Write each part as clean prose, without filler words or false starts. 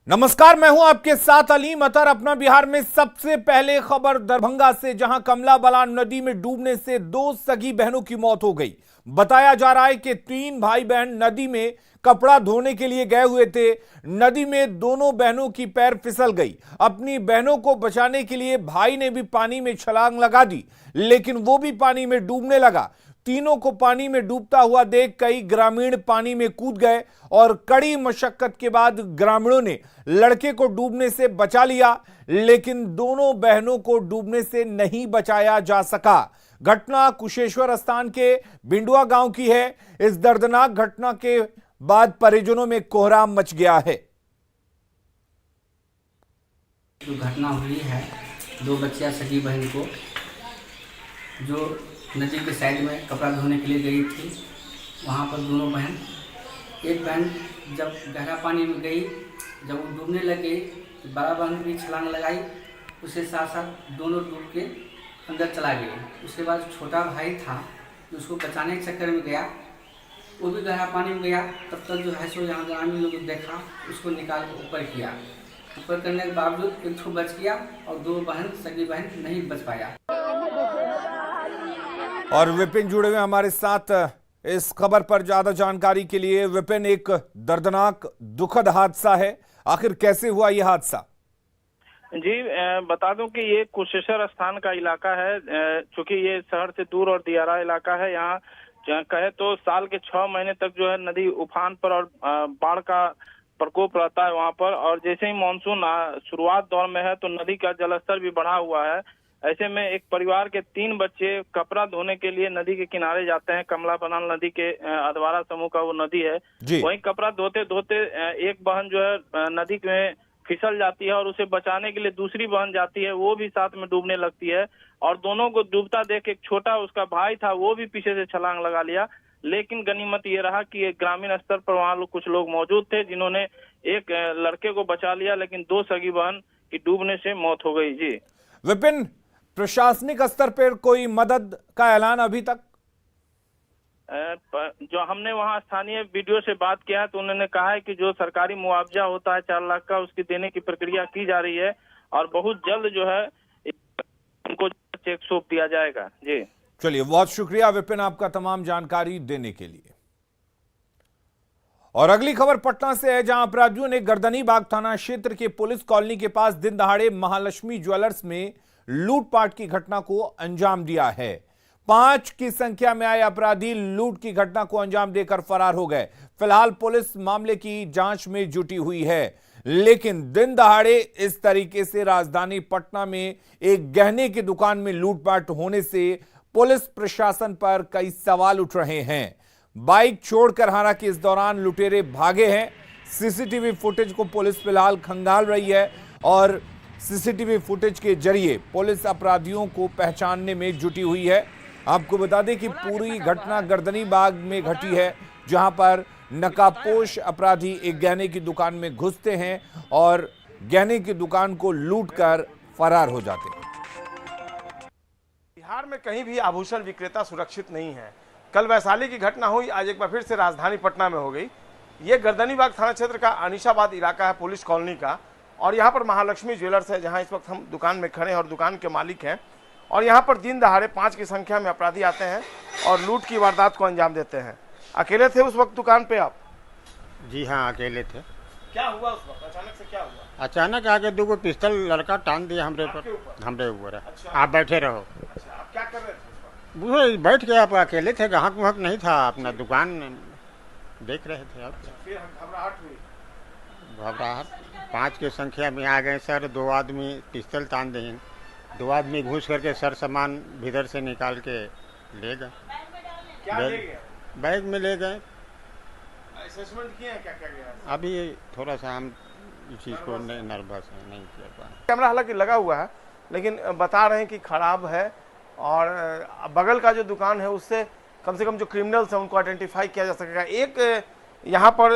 नमस्कार, मैं हूं आपके साथ अलीम अतर। अपना बिहार में सबसे पहले खबर दरभंगा से, जहां कमला बलान नदी में डूबने से 2 सगी बहनों की मौत हो गई। बताया जा रहा है कि 3 भाई बहन नदी में कपड़ा धोने के लिए गए हुए थे। नदी में दोनों बहनों की पैर फिसल गई। अपनी बहनों को बचाने के लिए भाई ने भी पानी में छलांग लगा दी, लेकिन वो भी पानी में डूबने लगा। तीनों को पानी में डूबता हुआ देख कई ग्रामीण पानी में कूद गए और कड़ी मशक्कत के बाद ग्रामीणों ने लड़के को डूबने से बचा लिया, लेकिन दोनों बहनों को डूबने से नहीं बचाया जा सका। घटना कुशेश्वर स्थान के बिंडुआ गांव की है। इस दर्दनाक घटना के बाद परिजनों में कोहराम मच गया है। जो घटना हुई है, 2 बच्चियां सगी बहन को जो नदी के साइड में कपड़ा धोने के लिए गई थी, वहाँ पर दोनों बहन, एक बहन जब गहरा पानी में गई, जब वो डूबने लगे तो बड़ा बहन भी छलांग लगाई, उसके साथ साथ दोनों डूब के अंदर चला गए। उसके बाद छोटा भाई था जो उसको बचाने के चक्कर में गया, वो भी गहरा पानी में गया। तब तक जो है सो यहाँ ग्रामीण लोग देखा, उसको निकाल के ऊपर किया। ऊपर करने के बावजूद एक ठो बच गया और 2 बहन सगी बहन नहीं बच पाया। और विपिन जुड़े हुए हमारे साथ इस खबर पर ज्यादा जानकारी के लिए। विपिन, एक दर्दनाक दुखद हादसा है, आखिर कैसे हुआ यह हादसा? जी, बता दूं कि ये कुशेश्वर स्थान का इलाका है। चूंकि ये शहर से दूर और दियारा इलाका है, यहाँ कहे तो साल के 6 महीने तक जो है नदी उफान पर और बाढ़ का प्रकोप रहता है वहाँ पर। और जैसे ही मानसून शुरुआत दौर में है तो नदी का जलस्तर भी बढ़ा हुआ है। ऐसे में एक परिवार के 3 बच्चे कपड़ा धोने के लिए नदी के किनारे जाते हैं। कमला बलान नदी के अधवारा समूह का वो नदी है। वहीं कपड़ा धोते धोते एक बहन जो है नदी में फिसल जाती है और उसे बचाने के लिए दूसरी बहन जाती है, वो भी साथ में डूबने लगती है। और दोनों को डूबता देख एक छोटा उसका भाई था, वो भी पीछे से छलांग लगा लिया। लेकिन गनीमत ये रहा कि एक ग्रामीण स्तर पर वहाँ कुछ लोग मौजूद थे जिन्होंने एक लड़के को बचा लिया, लेकिन 2 सगी बहन की डूबने से मौत हो गई। जी विपिन, प्रशासनिक स्तर पर कोई मदद का ऐलान अभी तक? जो हमने वहां स्थानीय वीडियो से बात किया है तो उन्होंने कहा है कि जो सरकारी मुआवजा होता है 4 लाख का, उसकी देने की प्रक्रिया की जा रही है और बहुत जल्द जो है उनको चेक सौंप दिया जाएगा। जी चलिए, बहुत शुक्रिया विपिन आपका तमाम जानकारी देने के लिए। और अगली खबर पटना से है, जहां अपराधियों ने गर्दनीबाग थाना क्षेत्र के पुलिस कॉलोनी के पास दिन दहाड़े महालक्ष्मी ज्वेलर्स में लूटपाट की घटना को अंजाम दिया है। 5 की संख्या में आए अपराधी लूट की घटना को अंजाम देकर फरार हो गए। फिलहाल पुलिस मामले की जांच में जुटी हुई है, लेकिन दिन दहाड़े इस तरीके से राजधानी पटना में एक गहने की दुकान में लूटपाट होने से पुलिस प्रशासन पर कई सवाल उठ रहे हैं। बाइक छोड़कर हालांकि इस दौरान लुटेरे भागे हैं। सीसीटीवी फुटेज को पुलिस फिलहाल खंगाल रही है और सीसीटीवी फुटेज के जरिए पुलिस अपराधियों को पहचानने में जुटी हुई है। आपको बता दें कि पूरी घटना गर्दनीबाग में घटी है, जहां पर नकाबपोश अपराधी एक गहने की दुकान में घुसते हैं और गहने की दुकान को लूटकर फरार हो जाते हैं। बिहार में कहीं भी आभूषण विक्रेता सुरक्षित नहीं है। कल वैशाली की घटना हुई, आज एक बार फिर से राजधानी पटना में हो गई। ये गर्दनीबाग थाना क्षेत्र का अनीशाबाद इलाका है पुलिस कॉलोनी का, और यहाँ पर महालक्ष्मी ज्वेलर्स है, जहाँ इस वक्त हम दुकान में खड़े हैं और दुकान के मालिक हैं। और यहाँ पर दिन दहाड़े 5 की संख्या में अपराधी आते हैं और लूट की वारदात को अंजाम देते हैं। अकेले थे उस वक्त दुकान पे आप? जी हाँ, अकेले थे। क्या हुआ उस वक्त? अचानक से क्या हुआ? अचानक आके 2 पिस्तौल लड़का टांग दिया हमरे ऊपर। अच्छा, आप बैठे रहो। अच्छा, आप क्या कर रहे थे? वो बैठ के आप अकेले थे, ग्राहक वहाक नहीं था, अपना दुकान देख रहे थे। आप फिर घबराहट हुई? घबराहट 5 की संख्या में आ गए सर। 2 आदमी पिस्तौल तान दिए, 2 आदमी घुस करके सर सामान भीतर से निकाल के ले गए। क्या ले गए? बैग में ले गए। असेसमेंट किए हैं क्या क्या गया? अभी थोड़ा सा हम इस चीज़ को नर्वस है, नहीं किया पाए। कैमरा हालांकि लगा हुआ है, लेकिन बता रहे हैं कि खराब है और बगल का जो दुकान है उससे कम से कम जो क्रिमिनल्स हैं उनको आइडेंटिफाई किया जा सकेगा। एक यहाँ पर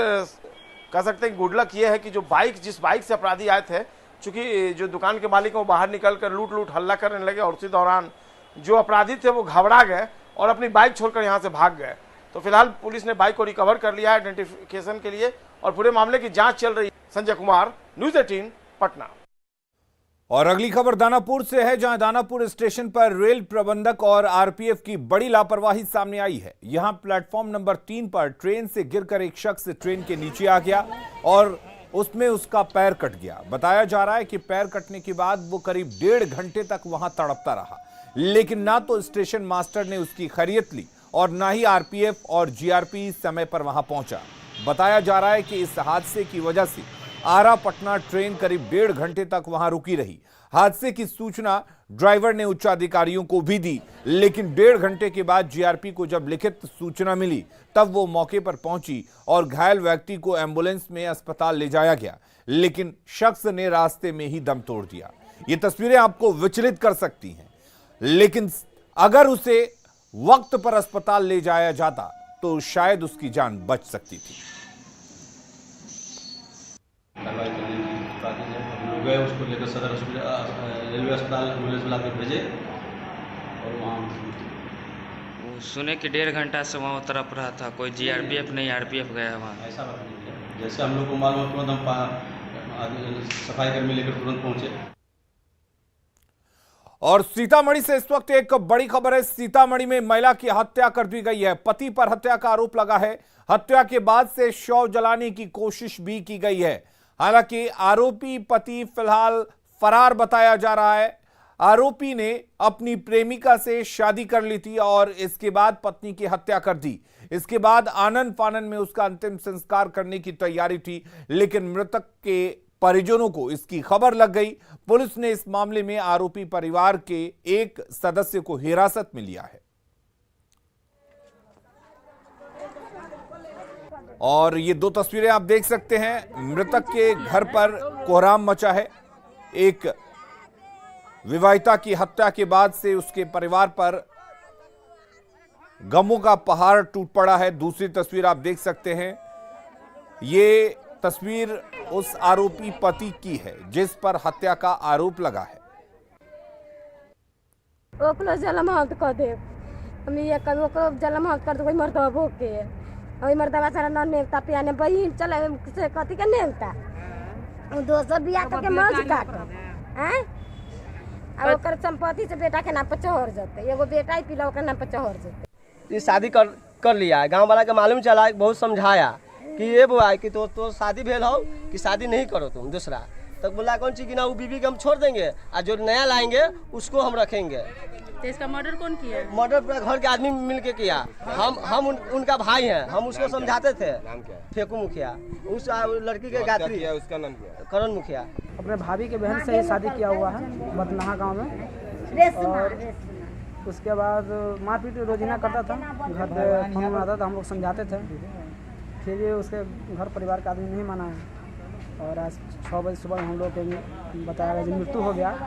कह सकते हैं गुड लक ये है कि जिस बाइक से अपराधी आए थे, चूंकि जो दुकान के मालिक हैं वो बाहर निकल कर लूट हल्ला करने लगे और उसी दौरान जो अपराधी थे वो घबरा गए और अपनी बाइक छोड़कर यहाँ से भाग गए। तो फिलहाल पुलिस ने बाइक को रिकवर कर लिया है आइडेंटिफिकेशन के लिए और पूरे मामले की जांच चल रही है। संजय कुमार, न्यूज 18 पटना। और अगली खबर दानापुर से है, जहां दानापुर स्टेशन पर रेल प्रबंधक और आरपीएफ की बड़ी लापरवाही सामने आई है। यहां प्लेटफॉर्म नंबर 3 पर ट्रेन से गिरकर एक शख्स ट्रेन के नीचे आ गया और उसमें उसका पैर कट गया। बताया जा रहा है कि पैर कटने के बाद वो करीब 1.5 घंटे तक वहां तड़पता रहा, लेकिन ना तो स्टेशन मास्टर ने उसकी खैरियत ली और ना ही आरपीएफ और जीआरपी समय पर वहां पहुंचा। बताया जा रहा है कि इस हादसे की वजह से आरा पटना ट्रेन करीब 1.5 घंटे तक वहां रुकी रही। हादसे की सूचना ड्राइवर ने उच्च अधिकारियों को भी दी, लेकिन 1.5 घंटे के बाद जीआरपी को जब लिखित सूचना मिली तब वो मौके पर पहुंची और घायल व्यक्ति को एम्बुलेंस में अस्पताल ले जाया गया, लेकिन शख्स ने रास्ते में ही दम तोड़ दिया। ये तस्वीरें आपको विचलित कर सकती हैं, लेकिन अगर उसे वक्त पर अस्पताल ले जाया जाता तो शायद उसकी जान बच सकती थी। कार्रवाई करने की बात है। हम लोग गए, उसको लेकर सदर हॉस्पिटल रेलवे अस्पताल एम्बुलेंस बुला के भेजे और वहाँ वो सुने कि 1.5 घंटा से वहाँ तरफ रहा था, कोई जीआरपीएफ नहीं आरपीएफ गया वहाँ। ऐसा बात नहीं है। जैसे हम लोग को मालूम है तुरंत हम सफाई कर्मी लेकर तुरंत पहुँचे। और सीतामढ़ी से इस वक्त एक बड़ी खबर है। सीतामढ़ी में महिला की हत्या कर दी गई है। पति पर हत्या का आरोप लगा है। हत्या के बाद से शव जलाने की कोशिश भी की गई है। हालांकि आरोपी पति फिलहाल फरार बताया जा रहा है। आरोपी ने अपनी प्रेमिका से शादी कर ली थी और इसके बाद पत्नी की हत्या कर दी। इसके बाद आनन फानन में उसका अंतिम संस्कार करने की तैयारी थी, लेकिन मृतक के परिजनों को इसकी खबर लग गई। पुलिस ने इस मामले में आरोपी परिवार के एक सदस्य को हिरासत में लिया है। और ये 2 तस्वीरें आप देख सकते हैं। मृतक के घर पर कोहराम मचा है। एक विवाहिता की हत्या के बाद से उसके परिवार पर गमों का पहाड़ टूट पड़ा है। दूसरी तस्वीर आप देख सकते हैं। ये तस्वीर उस आरोपी पति की है जिस पर हत्या का आरोप लगा है। ओकरो जलमहत कर दे, हम ये कर ओकरो जलमहत कर दे। कोई मर्दवा भोग के ओई मर्दवा सारा न नेलता पियाने बहिन चले से कथी के नेलता दोसर बियाह करके मौज काट हैं। अब ओकर संपत्ति से बेटा के नाम पर चढ़ जते, एगो बेटा ही पिला ओकर नाम पर चढ़ जते। ये शादी कर लिया। गांव वाला के मालूम चला, बहुत समझाया कि ये बुआ कि तो शादी भेल हो कि शादी नहीं करो तुम दूसरा। तब बोला कौन चीज की ना वो बीबी के हम छोड़ देंगे और जो नया लाएंगे उसको हम रखेंगे। तो इसका मर्डर कौन किया? मर्डर पूरा घर के आदमी मिलके किया। हम उनका भाई हैं, हम उसको समझाते थे। फेकू मुखिया उस लड़की के गात्री है, उसका नाम क्या? करण मुखिया। अपने भाभी के बहन से ही शादी किया हुआ है बदनाहा गांव में। और उसके बाद मारपीट रोजीना करता था, घर पे फोन आता था, हम लोग समझाते थे। फिर भी उसके घर परिवार का आदमी नहीं माना है और आज 6 बजे सुबह हम लोग को बताया गया कि मृत्यु हो गया।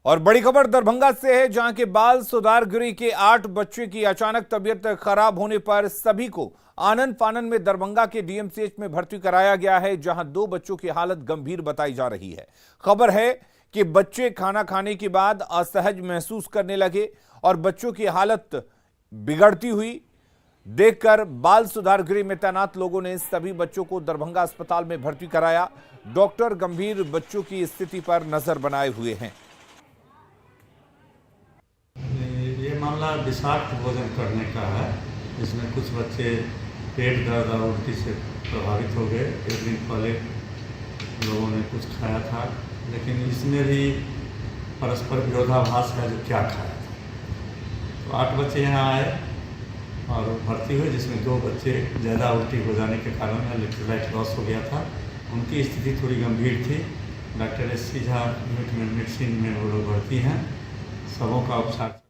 और बड़ी खबर दरभंगा से है, जहां के बाल सुधार गृह के 8 बच्चे की अचानक तबीयत खराब होने पर सभी को आनन फानन में दरभंगा के डीएमसीएच में भर्ती कराया गया है, जहां 2 बच्चों की हालत गंभीर बताई जा रही है। खबर है कि बच्चे खाना खाने के बाद असहज महसूस करने लगे और बच्चों की हालत बिगड़ती हुई देखकर बाल सुधार गृह में तैनात लोगों ने सभी बच्चों को दरभंगा अस्पताल में भर्ती कराया। डॉक्टर गंभीर बच्चों की स्थिति पर नजर बनाए हुए हैं। ये मामला विषाक्त भोजन करने का है, जिसमें कुछ बच्चे पेट दर्द और उल्टी से प्रभावित हो गए। एक दिन पहले लोगों ने कुछ खाया था, लेकिन इसमें भी परस्पर विरोधाभास है जो क्या खाया था। तो 8 बच्चे यहाँ आए और भर्ती हुए, जिसमें 2 बच्चे ज़्यादा उल्टी हो जाने के कारण इलेक्ट्रोलाइट लॉस हो गया था। उनकी स्थिति थोड़ी गंभीर थी। Doctor SC. झा मेडिसिन में वो लोग भर्ती हैं। सबों का उपचार।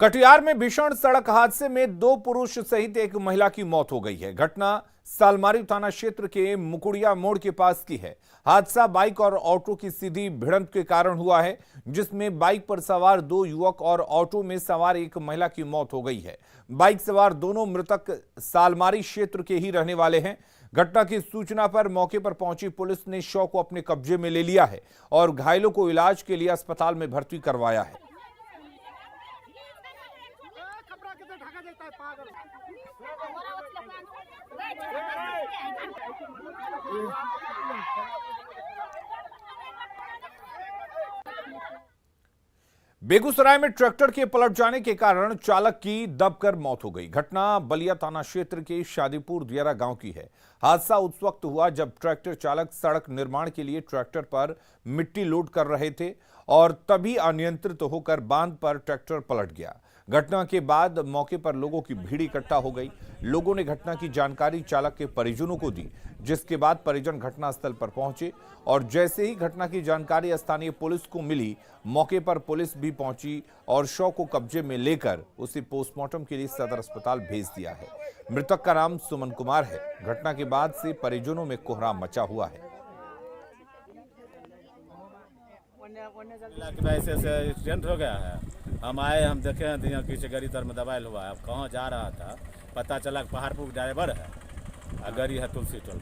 कटिहार में भीषण सड़क हादसे में 2 पुरुष सहित एक महिला की मौत हो गई है। घटना सालमारी थाना क्षेत्र के मुकुड़िया मोड़ के पास की है। हादसा बाइक और ऑटो की सीधी भिड़ंत के कारण हुआ है, जिसमें बाइक पर सवार 2 युवक और ऑटो में सवार एक महिला की मौत हो गई है। बाइक सवार दोनों मृतक सालमारी क्षेत्र के ही रहने वाले हैं। घटना की सूचना पर मौके पर पहुंची पुलिस ने शव को अपने कब्जे में ले लिया है और घायलों को इलाज के लिए अस्पताल में भर्ती करवाया है। पागल बेगूसराय में ट्रैक्टर के पलट जाने के कारण चालक की दबकर मौत हो गई। घटना बलिया थाना क्षेत्र के शादीपुर दियारा गांव की है। हादसा उस वक्त हुआ जब ट्रैक्टर चालक सड़क निर्माण के लिए ट्रैक्टर पर मिट्टी लोड कर रहे थे और तभी अनियंत्रित होकर बांध पर ट्रैक्टर पलट गया। घटना के बाद मौके पर लोगों की भीड़ इकट्ठा हो गई। लोगों ने घटना की जानकारी चालक के परिजनों को दी, जिसके बाद परिजन घटनास्थल पर पहुंचे और जैसे ही घटना की जानकारी स्थानीय पुलिस को मिली, मौके पर पुलिस भी पहुंची और शव को कब्जे में लेकर उसे पोस्टमार्टम के लिए सदर अस्पताल भेज दिया है। मृतक का नाम सुमन कुमार है। घटना के बाद से परिजनों में कोहराम मचा हुआ है। ऐसे एक्सीडेंट हो गया है। हम आए, हम देखे हैं तो यहाँ पीछे गाड़ी तर में दबायल हुआ है। अब कहाँ जा रहा था पता चला पहाड़पुर ड्राइवर है और गाड़ी है तुलसी टोल।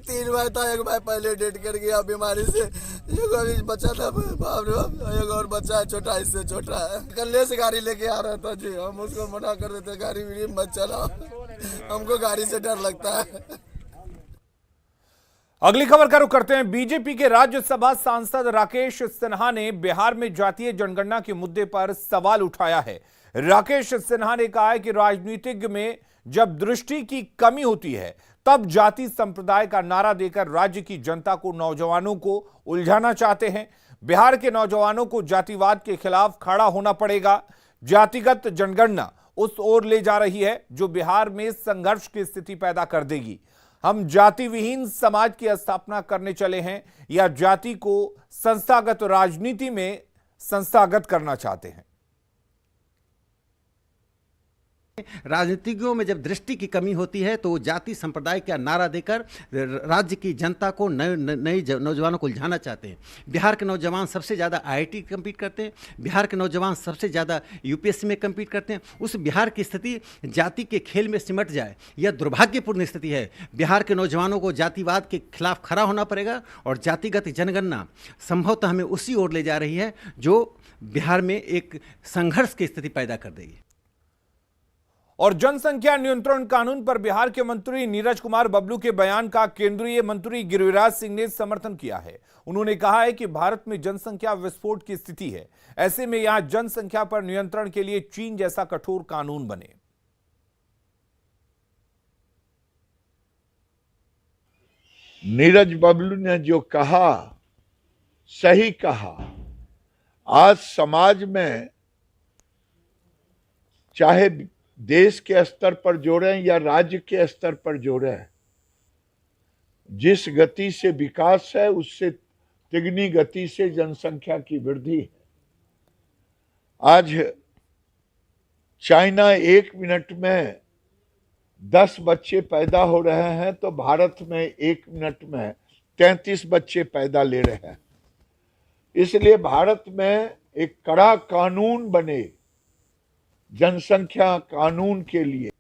3 भाई था, एक भाई पहले डेट कर गया बीमारी से, एक अभी बच्चा था, बाप रे बाप, एक और बच्चा है छोटा, इससे छोटा है। कल से गाड़ी लेके आ रहा था जी, हम उसको मना कर देते, गाड़ी भी मत चलाओ, हमको गाड़ी से डर लगता है। अगली खबर का रुख करते हैं। बीजेपी के राज्यसभा सांसद राकेश सिन्हा ने बिहार में जातीय जनगणना के मुद्दे पर सवाल उठाया है। राकेश सिन्हा ने कहा है कि राजनीतिज्ञ में जब दृष्टि की कमी होती है तब जाति संप्रदाय का नारा देकर राज्य की जनता को, नौजवानों को उलझाना चाहते हैं। बिहार के नौजवानों को जातिवाद के खिलाफ खड़ा होना पड़ेगा। जातिगत जनगणना उस ओर ले जा रही है जो बिहार में संघर्ष की स्थिति पैदा कर देगी। हम जाति विहीन समाज की स्थापना करने चले हैं या जाति को संस्थागत राजनीति में संस्थागत करना चाहते हैं। राजनीतिज्ञों में जब दृष्टि की कमी होती है तो वो जाति संप्रदाय का नारा देकर राज्य की जनता को, नए नौजवानों को उलझाना चाहते हैं। बिहार के नौजवान सबसे ज़्यादा IIT कम्पीट करते हैं, बिहार के नौजवान सबसे ज़्यादा UPSC में कम्पीट करते हैं। उस बिहार की स्थिति जाति के खेल में सिमट जाए, यह दुर्भाग्यपूर्ण स्थिति है। बिहार के नौजवानों को जातिवाद के खिलाफ खड़ा होना पड़ेगा और जातिगत जनगणना संभवतः हमें उसी ओर ले जा रही है जो बिहार में एक संघर्ष की स्थिति पैदा कर देगी। और जनसंख्या नियंत्रण कानून पर बिहार के मंत्री नीरज कुमार बबलू के बयान का केंद्रीय मंत्री गिरिराज सिंह ने समर्थन किया है। उन्होंने कहा है कि भारत में जनसंख्या विस्फोट की स्थिति है, ऐसे में यहां जनसंख्या पर नियंत्रण के लिए चीन जैसा कठोर कानून बने। नीरज बबलू ने जो कहा सही कहा। आज समाज में चाहे देश के स्तर पर जोड़ें या राज्य के स्तर पर जोड़ें, जिस गति से विकास है उससे तिगनी गति से जनसंख्या की वृद्धि है। आज चाइना 1 मिनट में 10 बच्चे पैदा हो रहे हैं तो भारत में 1 मिनट में 33 बच्चे पैदा ले रहे हैं। इसलिए भारत में एक कड़ा कानून बने जनसंख्या कानून के लिए।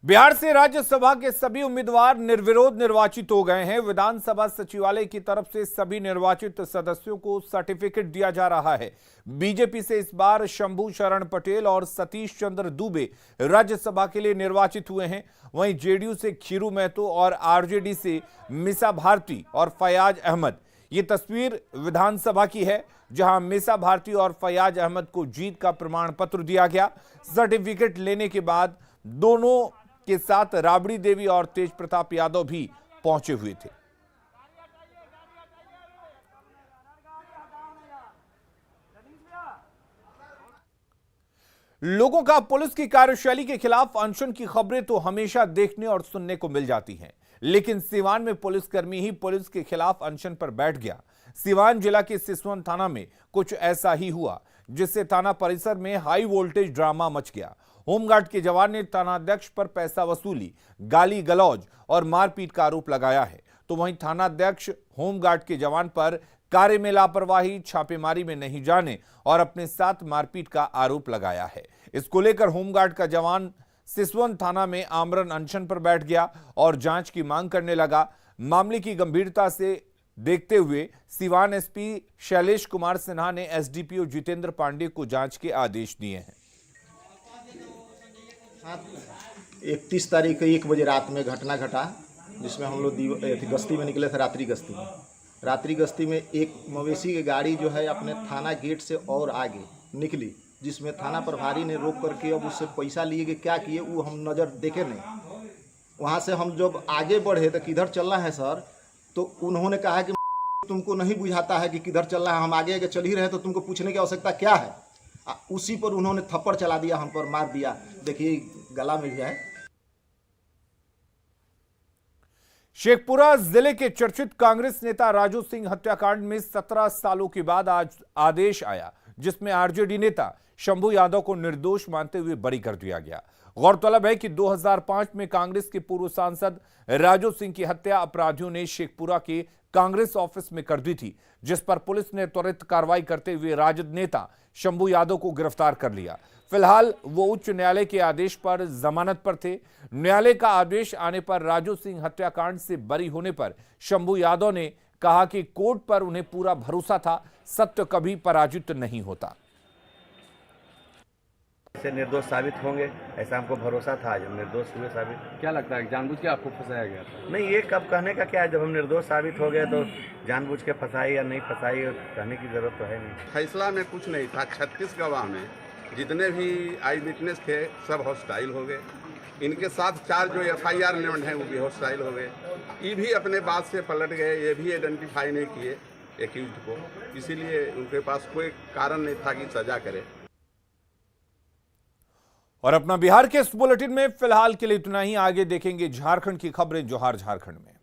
बिहार से राज्यसभा के सभी उम्मीदवार निर्विरोध निर्वाचित हो गए हैं। विधानसभा सचिवालय की तरफ से सभी निर्वाचित सदस्यों को सर्टिफिकेट दिया जा रहा है। बीजेपी से इस बार शंभू शरण पटेल और सतीश चंद्र दुबे राज्यसभा के लिए निर्वाचित हुए हैं। वहीं जेडीयू से खीरू महतो और आरजेडी से मिसा भारती और फयाज अहमद। ये तस्वीर विधानसभा की है जहां मिसा भारती और फयाज अहमद को जीत का प्रमाण पत्र दिया गया। सर्टिफिकेट लेने के बाद दोनों के साथ राबड़ी देवी और तेज प्रताप यादव भी पहुंचे हुए थे। लोगों का पुलिस की कार्यशैली के खिलाफ अनशन की खबरें तो हमेशा देखने और सुनने को मिल जाती हैं, लेकिन सीवान में पुलिसकर्मी ही पुलिस के खिलाफ अनशन पर बैठ गया। सीवान जिला के सिसवन थाना में कुछ ऐसा ही हुआ, जिससे थाना परिसर में हाई वोल्टेज ड्रामा मच गया। होमगार्ड के जवान ने थानाध्यक्ष पर पैसा वसूली, गाली गलौज और मारपीट का आरोप लगाया है, तो वहीं थानाध्यक्ष होमगार्ड के जवान पर कार्य में लापरवाही, छापेमारी में नहीं जाने और अपने साथ मारपीट का आरोप लगाया है। इसको लेकर होमगार्ड का जवान सिसवन थाना में आमरण अनशन पर बैठ गया और जांच की मांग करने लगा। मामले की गंभीरता से देखते हुए सीवान एसपी शैलेश कुमार सिन्हा ने एसडीपीओ जितेंद्र पांडे को जांच के आदेश दिए हैं। 31 तारीख को 1 बजे रात में घटना घटा जिसमें हम लोग गश्ती में निकले थे, रात्रि गश्ती में। रात्रि गश्ती में एक मवेशी की गाड़ी जो है अपने थाना गेट से और आगे निकली, जिसमें थाना प्रभारी ने रोक करके अब उससे पैसा लिए कि क्या किए वो हम नज़र देखे नहीं। वहाँ से हम जब आगे बढ़े तो किधर चलना है सर, तो उन्होंने कहा कि तुमको नहीं बुझाता है कि किधर चलना है, हम आगे आगे चल ही रहे तो तुमको पूछने की आवश्यकता क्या है। उसी पर उन्होंने थप्पड़ चला दिया, हम पर मार दिया। देखिए गला में भी है। शेखपुरा जिले के चर्चित कांग्रेस नेता राजू सिंह हत्याकांड में 17 सालों के बाद आज आदेश आया, जिसमें आरजेडी नेता शंभू यादव को निर्दोष मानते हुए बरी कर दिया गया। गौरतलब है कि 2005 में कांग्रेस के पूर्व सांसद राजू सिंह की हत्या अपराधियों ने शेखपुरा के कांग्रेस ऑफिस में कर दी थी, जिस पर पुलिस ने त्वरित कार्रवाई करते हुए राजद नेता शंभू यादव को गिरफ्तार कर लिया। फिलहाल वो उच्च न्यायालय के आदेश पर जमानत पर थे। न्यायालय का आदेश आने पर राजू सिंह हत्याकांड से बरी होने पर शंभू यादव ने कहा कि कोर्ट पर उन्हें पूरा भरोसा था, सत्य कभी पराजित नहीं होता। से निर्दोष साबित होंगे ऐसा हमको भरोसा था। जब निर्दोष हुए साबित, क्या लगता है जानबूझ के आपको फंसाया गया था? नहीं, ये कब कहने का क्या है। जब हम निर्दोष साबित हो गए तो जानबूझ के फंसाई या नहीं फंसाई कहने की जरूरत तो है नहीं। फैसला में कुछ नहीं था। 36 गवाह में जितने भी आई विटनेस थे सब हॉस्टाइल हो गए। इनके साथ 4 जो FIR नेम्ड हैं वो भी हॉस्टाइल हो गए। ये भी अपने बात से पलट गए, ये भी आइडेंटिफाई नहीं किए एक्यूज्ड को, इसीलिए उनके पास कोई कारण नहीं था कि सजा करे। और अपना बिहार के इस बुलेटिन में फिलहाल के लिए इतना ही। आगे देखेंगे झारखंड की खबरें जोहार झारखंड में।